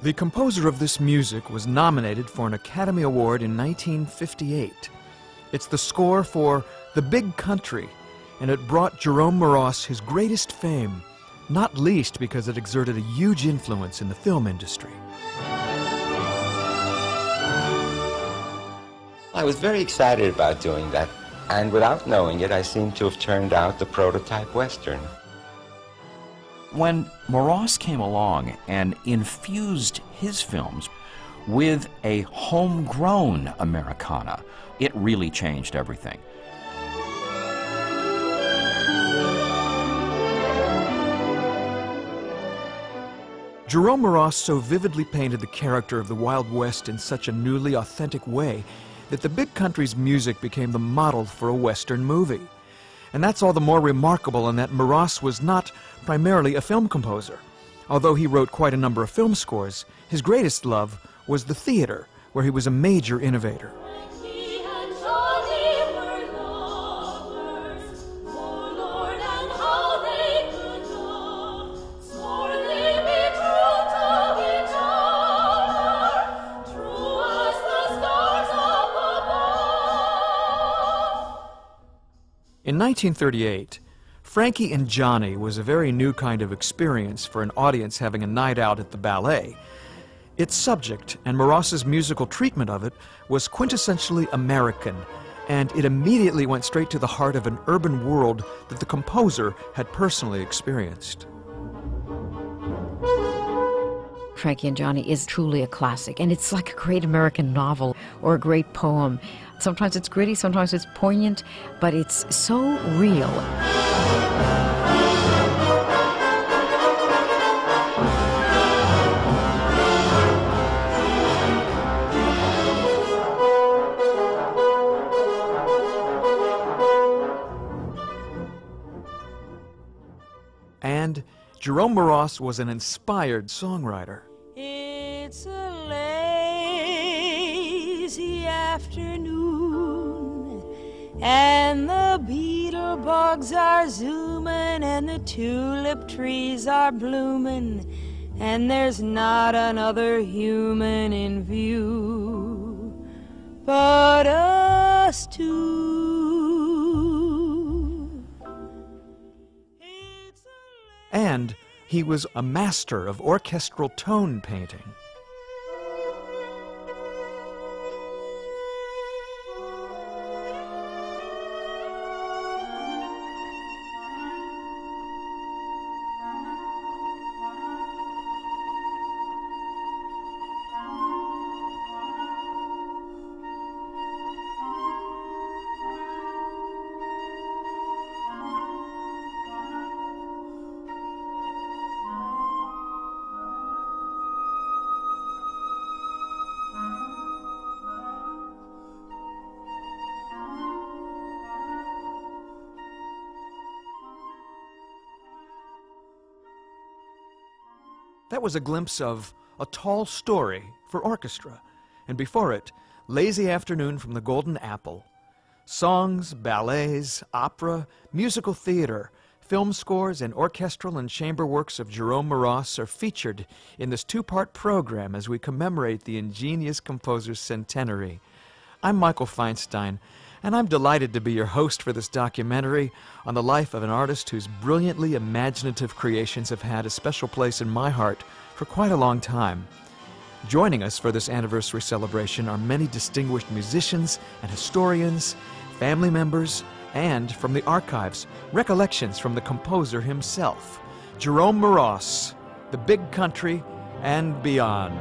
The composer of this music was nominated for an Academy Award in 1958. It's the score for The Big Country, and it brought Jerome Moross his greatest fame, not least because it exerted a huge influence in the film industry. I was very excited about doing that, and without knowing it, I seemed to have turned out the prototype Western. When Moross came along and infused his films with a homegrown Americana, it really changed everything. Jerome Moross so vividly painted the character of the Wild West in such a newly authentic way that The Big Country's music became the model for a Western movie. And that's all the more remarkable in that Moross was not primarily a film composer. Although he wrote quite a number of film scores, his greatest love was the theater, where he was a major innovator. In 1938, Frankie and Johnny was a very new kind of experience for an audience having a night out at the ballet. Its subject and Moross's musical treatment of it was quintessentially American, and it immediately went straight to the heart of an urban world that the composer had personally experienced. Frankie and Johnny is truly a classic, and it's like a great American novel or a great poem. Sometimes it's gritty, sometimes it's poignant, but it's so real. And Jerome Moross was an inspired songwriter. It's a lazy afternoon, and the beetle bugs are zooming, and the tulip trees are blooming, and there's not another human in view but us two. And he was a master of orchestral tone painting. That was a glimpse of A Tall Story for orchestra, and before it, Lazy Afternoon from the Golden Apple. Songs, ballets, opera, musical theater, film scores, and orchestral and chamber works of Jerome Moross are featured in this two-part program as we commemorate the ingenious composer's centenary. I'm Michael Feinstein, and I'm delighted to be your host for this documentary on the life of an artist whose brilliantly imaginative creations have had a special place in my heart for quite a long time. Joining us for this anniversary celebration are many distinguished musicians and historians, family members, and, from the archives, recollections from the composer himself, Jerome Moross, The Big Country, and beyond.